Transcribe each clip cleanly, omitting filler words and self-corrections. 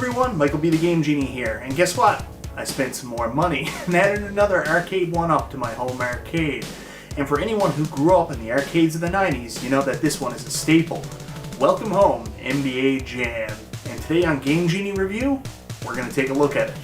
everyone, MichaelBtheGameGenie here, and guess what? I spent some more money and added another Arcade1Up to my home arcade. And for anyone who grew up in the arcades of the 90s, you know that this one is a staple. Welcome home, NBA Jam. And today on Game Genie Review, we're going to take a look at it.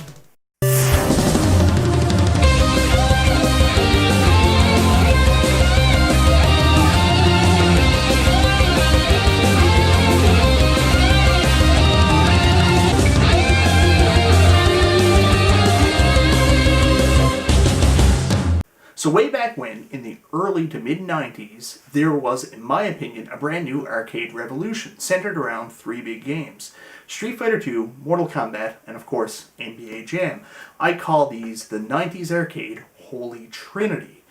So way back when, in the early to mid-90s, there was, in my opinion, a brand new arcade revolution centered around three big games. Street Fighter II, Mortal Kombat, and of course, NBA Jam. I call these the 90s arcade Holy Trinity.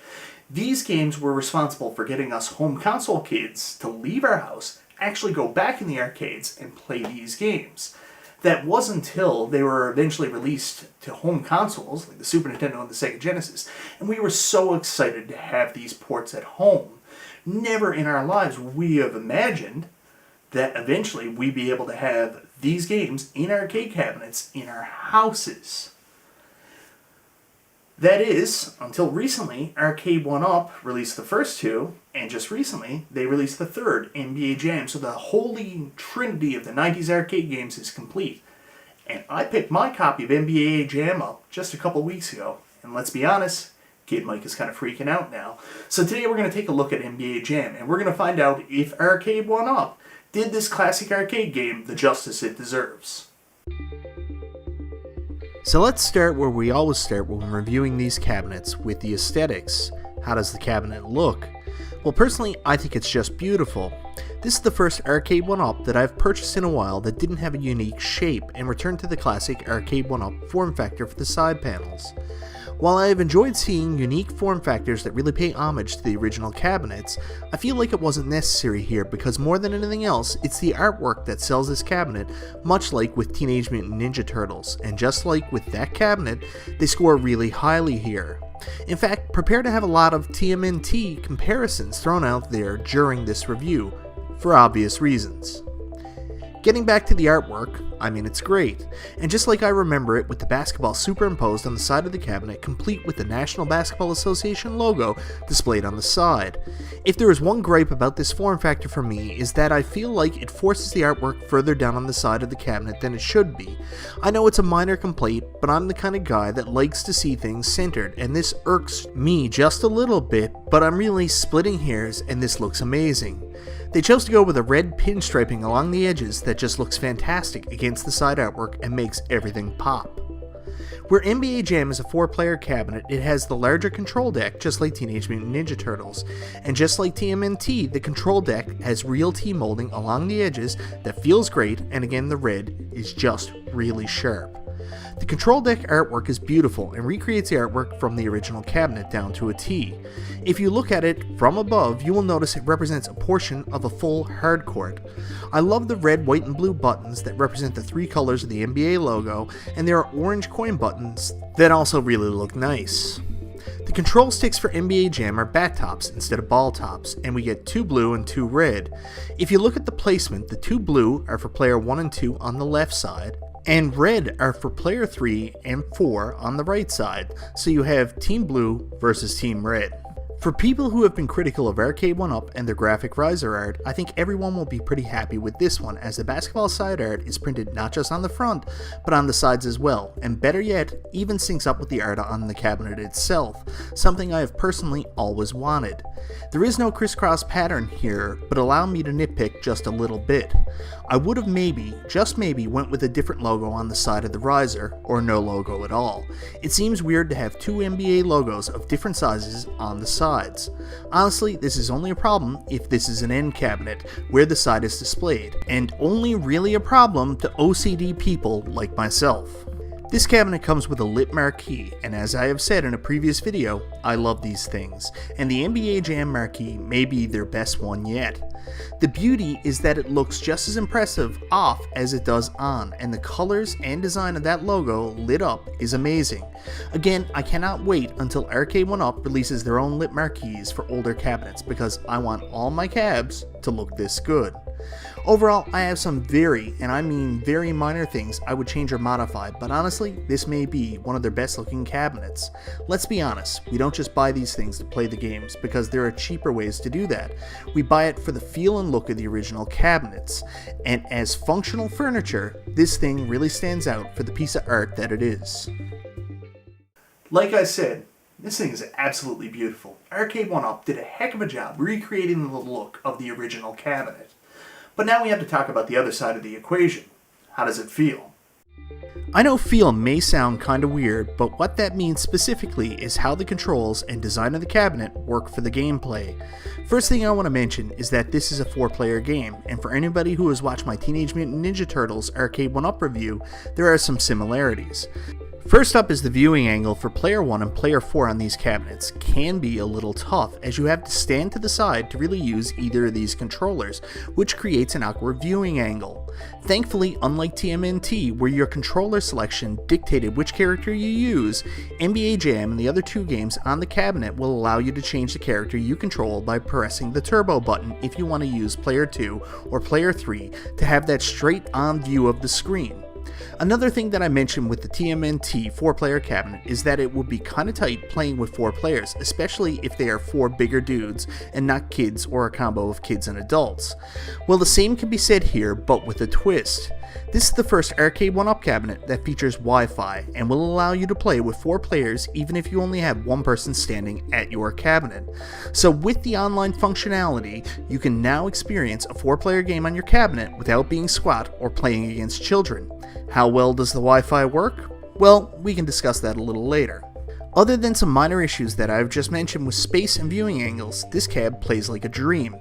These games were responsible for getting us home console kids to leave our house, actually go back in the arcades, and play these games. That wasn't until they were eventually released to home consoles, like the Super Nintendo and the Sega Genesis, and we were so excited to have these ports at home. Never in our lives would we have imagined that eventually we'd be able to have these games in arcade cabinets in our houses. That is, until recently, Arcade1Up released the first two, and just recently, they released the third, NBA Jam, so the holy trinity of the 90s arcade games is complete. And I picked my copy of NBA Jam up just a couple weeks ago, and let's be honest, Kid Mike is kind of freaking out now. So today we're going to take a look at NBA Jam, and we're going to find out if Arcade1Up did this classic arcade game the justice it deserves. So let's start where we always start when reviewing these cabinets, with the aesthetics. How does the cabinet look? Well, personally, I think it's just beautiful. This is the first Arcade1Up that I've purchased in a while that didn't have a unique shape and returned to the classic Arcade1Up form factor for the side panels. While I have enjoyed seeing unique form factors that really pay homage to the original cabinets, I feel like it wasn't necessary here because more than anything else, it's the artwork that sells this cabinet, much like with Teenage Mutant Ninja Turtles, and just like with that cabinet, they score really highly here. In fact, prepare to have a lot of TMNT comparisons thrown out there during this review, for obvious reasons. Getting back to the artwork, I mean it's great, and just like I remember it with the basketball superimposed on the side of the cabinet complete with the National Basketball Association logo displayed on the side. If there is one gripe about this form factor for me is that I feel like it forces the artwork further down on the side of the cabinet than it should be. I know it's a minor complaint, but I'm the kind of guy that likes to see things centered, and this irks me just a little bit, but I'm really splitting hairs and this looks amazing. They chose to go with a red pinstriping along the edges that just looks fantastic against the side artwork and makes everything pop. Where NBA Jam is a 4-player cabinet, it has the larger control deck just like Teenage Mutant Ninja Turtles, and just like TMNT, the control deck has real T-molding along the edges that feels great, and again the red is just really sharp. The control deck artwork is beautiful and recreates the artwork from the original cabinet down to a T. If you look at it from above, you will notice it represents a portion of a full hardcourt. I love the red, white, and blue buttons that represent the three colors of the NBA logo, and there are orange coin buttons that also really look nice. The control sticks for NBA Jam are bat tops instead of ball tops, and we get 2 blue and 2 red. If you look at the placement, the 2 blue are for player 1 and 2 on the left side, and red are for player 3 and 4 on the right side, so you have Team Blue versus Team Red. For people who have been critical of Arcade1Up and their graphic riser art, I think everyone will be pretty happy with this one, as the basketball side art is printed not just on the front, but on the sides as well, and better yet, even syncs up with the art on the cabinet itself, something I have personally always wanted. There is no crisscross pattern here, but allow me to nitpick just a little bit. I would have maybe, just maybe, went with a different logo on the side of the riser, or no logo at all. It seems weird to have 2 NBA logos of different sizes on the sides. Honestly, this is only a problem if this is an end cabinet, where the side is displayed, and only really a problem to OCD people like myself. This cabinet comes with a lit marquee, and as I have said in a previous video, I love these things, and the NBA Jam marquee may be their best one yet. The beauty is that it looks just as impressive off as it does on, and the colors and design of that logo lit up is amazing. Again, I cannot wait until Arcade1Up releases their own lit marquees for older cabinets, because I want all my cabs to look this good. Overall, I have some very, and I mean very minor things I would change or modify, but honestly, this may be one of their best looking cabinets. Let's be honest, we don't just buy these things to play the games, because there are cheaper ways to do that. We buy it for the feel and look of the original cabinets, and as functional furniture, this thing really stands out for the piece of art that it is. Like I said, this thing is absolutely beautiful. Arcade1Up did a heck of a job recreating the look of the original cabinet. But now we have to talk about the other side of the equation. How does it feel? I know feel may sound kinda weird, but what that means specifically is how the controls and design of the cabinet work for the gameplay. First thing I want to mention is that this is a 4-player game, and for anybody who has watched my Teenage Mutant Ninja Turtles Arcade1Up review, there are some similarities. First up is the viewing angle for player 1 and player 4 on these cabinets can be a little tough, as you have to stand to the side to really use either of these controllers, which creates an awkward viewing angle. Thankfully, unlike TMNT, where your controller selection dictated which character you use, NBA Jam and the other 2 games on the cabinet will allow you to change the character you control by pressing the turbo button if you want to use player 2 or player 3 to have that straight on view of the screen. Another thing that I mentioned with the TMNT 4-player cabinet is that it would be kinda tight playing with 4 players, especially if they are 4 bigger dudes and not kids or a combo of kids and adults. Well, the same can be said here, but with a twist. This is the first Arcade1Up cabinet that features Wi-Fi and will allow you to play with 4 players even if you only have 1 person standing at your cabinet. So with the online functionality, you can now experience a 4-player game on your cabinet without being squat or playing against children. How well does the Wi-Fi work? Well, we can discuss that a little later. Other than some minor issues that I've just mentioned with space and viewing angles, this cab plays like a dream.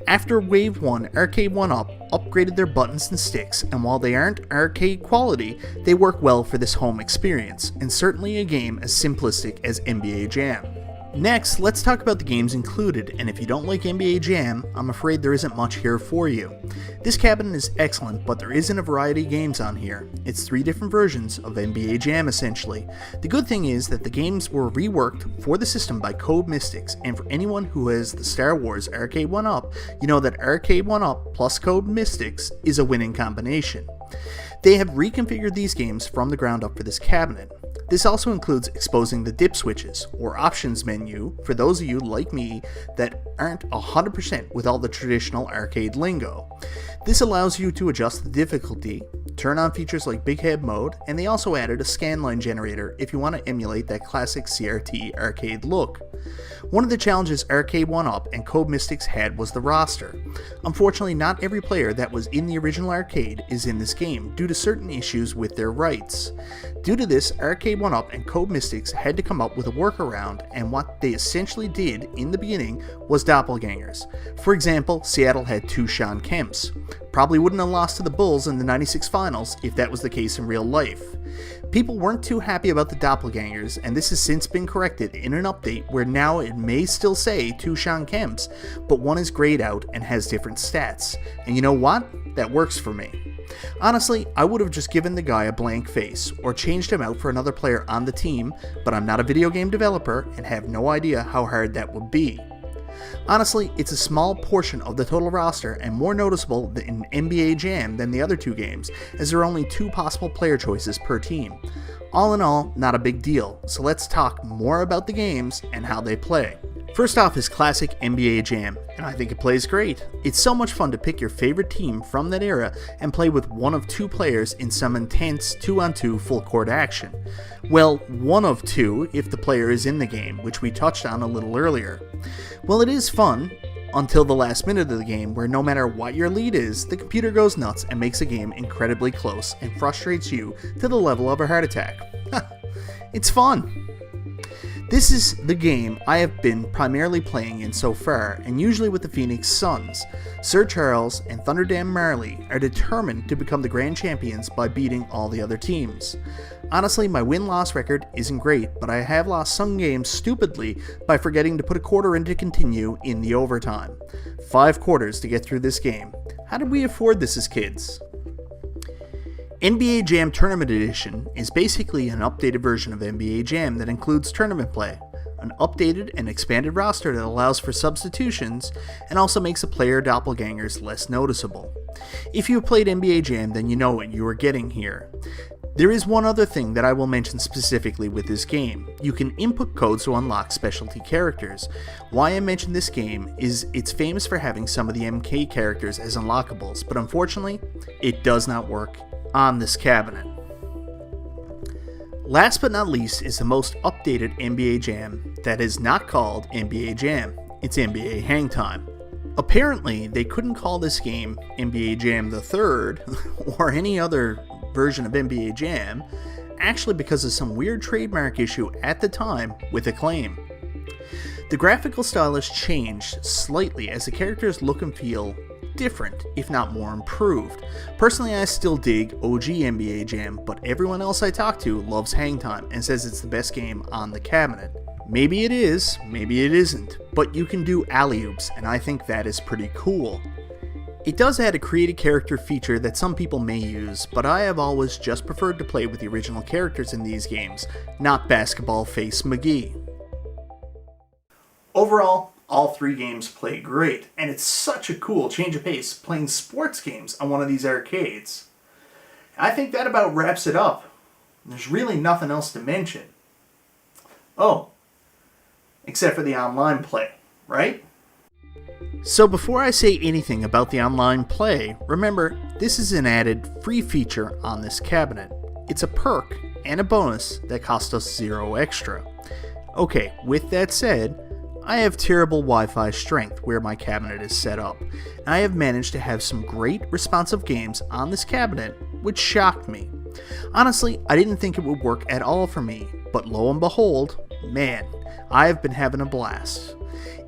After Wave 1, Arcade1Up upgraded their buttons and sticks, and while they aren't arcade quality, they work well for this home experience, and certainly a game as simplistic as NBA Jam. Next, let's talk about the games included, and if you don't like NBA Jam, I'm afraid there isn't much here for you. This cabinet is excellent, but there isn't a variety of games on here. It's 3 different versions of NBA Jam essentially. The good thing is that the games were reworked for the system by Code Mystics, and for anyone who has the Star Wars Arcade1Up, you know that Arcade1Up plus Code Mystics is a winning combination. They have reconfigured these games from the ground up for this cabinet. This also includes exposing the dip switches, or options menu, for those of you like me that aren't 100% with all the traditional arcade lingo. This allows you to adjust the difficulty, turn on features like Big Head mode, and they also added a scanline generator if you want to emulate that classic CRT arcade look. One of the challenges Arcade1Up and Code Mystics had was the roster. Unfortunately, not every player that was in the original arcade is in this game due to certain issues with their rights. Due to this, Arcade1Up and Code Mystics had to come up with a workaround, and what they essentially did in the beginning was doppelgangers. For example, Seattle had 2 Sean Kemps. Probably wouldn't have lost to the Bulls in the '96 finals if that was the case in real life. People weren't too happy about the doppelgangers, and this has since been corrected in an update where now it may still say 2 Sean Kemps, but one is grayed out and has different stats. And you know what? That works for me. Honestly, I would have just given the guy a blank face, or changed him out for another player on the team, but I'm not a video game developer and have no idea how hard that would be. Honestly, it's a small portion of the total roster and more noticeable in NBA Jam than the other 2 games, as there are only 2 possible player choices per team. All in all, not a big deal, so let's talk more about the games and how they play. First off is classic NBA Jam, and I think it plays great. It's so much fun to pick your favorite team from that era and play with one of 2 players in some intense 2-on-2 full court action. Well, one of 2 if the player is in the game, which we touched on a little earlier. Well, it is fun, until the last minute of the game where no matter what your lead is, the computer goes nuts and makes the game incredibly close and frustrates you to the level of a heart attack. It's fun. This is the game I have been primarily playing in so far, and usually with the Phoenix Suns. Sir Charles and Thunderdam Marley are determined to become the grand champions by beating all the other teams. Honestly, my win-loss record isn't great, but I have lost some games stupidly by forgetting to put a quarter in to continue in the overtime. 5 quarters to get through this game. How did we afford this as kids? NBA Jam Tournament Edition is basically an updated version of NBA Jam that includes tournament play. an updated and expanded roster that allows for substitutions and also makes the player doppelgangers less noticeable. If you have played NBA Jam, then you know what you are getting here. There is one other thing that I will mention specifically with this game. You can input codes to unlock specialty characters. Why I mention this game is it's famous for having some of the MK characters as unlockables, but unfortunately, it does not work on this cabinet. Last but not least is the most updated NBA Jam that is not called NBA Jam, it's NBA Hang Time. Apparently, they couldn't call this game NBA Jam the Third or any other version of NBA Jam, actually because of some weird trademark issue at the time with Acclaim. The graphical style has changed slightly as the characters look and feel different, if not more improved. Personally, I still dig OG NBA Jam, but everyone else I talk to loves Hang Time and says it's the best game on the cabinet. Maybe it is, maybe it isn't, but you can do alley-oops, and I think that is pretty cool. It does add a created character feature that some people may use, but I have always just preferred to play with the original characters in these games, not Basketball Face McGee. Overall, all three games play great, and it's such a cool change of pace playing sports games on one of these arcades. I think that about wraps it up. There's really nothing else to mention. Oh, except for the online play, right? So before I say anything about the online play, remember, this is an added free feature on this cabinet. It's a perk and a bonus that cost us 0 extra. Okay, with that said, I have terrible Wi-Fi strength where my cabinet is set up, and I have managed to have some great responsive games on this cabinet, which shocked me. Honestly, I didn't think it would work at all for me, but lo and behold, man, I have been having a blast.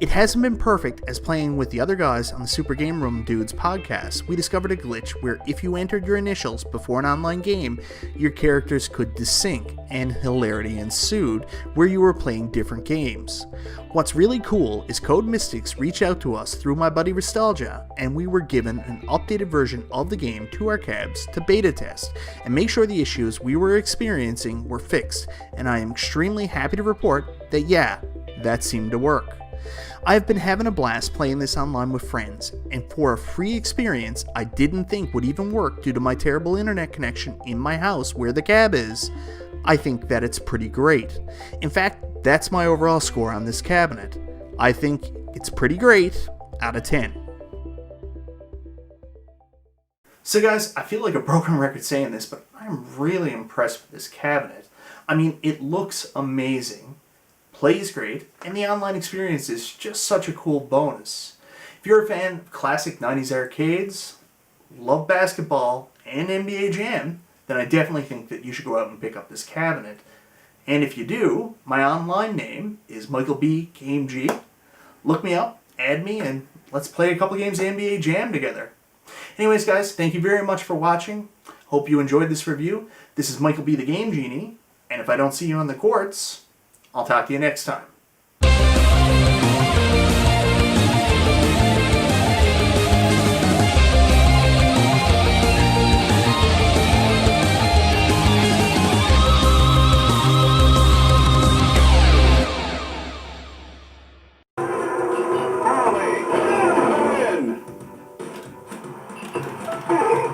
It hasn't been perfect, as playing with the other guys on the Super Game Room Dudes podcast, we discovered a glitch where if you entered your initials before an online game, your characters could desync, and hilarity ensued where you were playing different games. What's really cool is Code Mystics reached out to us through my buddy Ristalgia, and we were given an updated version of the game to our cabs to beta test and make sure the issues we were experiencing were fixed, and I am extremely happy to report that yeah, that seemed to work. I've been having a blast playing this online with friends, and for a free experience I didn't think would even work due to my terrible internet connection in my house where the cab is, I think that it's pretty great. In fact, that's my overall score on this cabinet. I think it's pretty great out of 10. So guys, I feel like a broken record saying this, but I'm really impressed with this cabinet. I mean, it looks amazing, plays great, and the online experience is just such a cool bonus. If you're a fan of classic 90s arcades, love basketball, and NBA Jam, then I definitely think that you should go out and pick up this cabinet. And if you do, my online name is MichaelBtheGameGenie. Look me up, add me, and let's play a couple games of NBA Jam together. Anyways guys, thank you very much for watching. Hope you enjoyed this review. This is MichaelBtheGameGenie, and if I don't see you on the courts, I'll talk to you next time. Alley,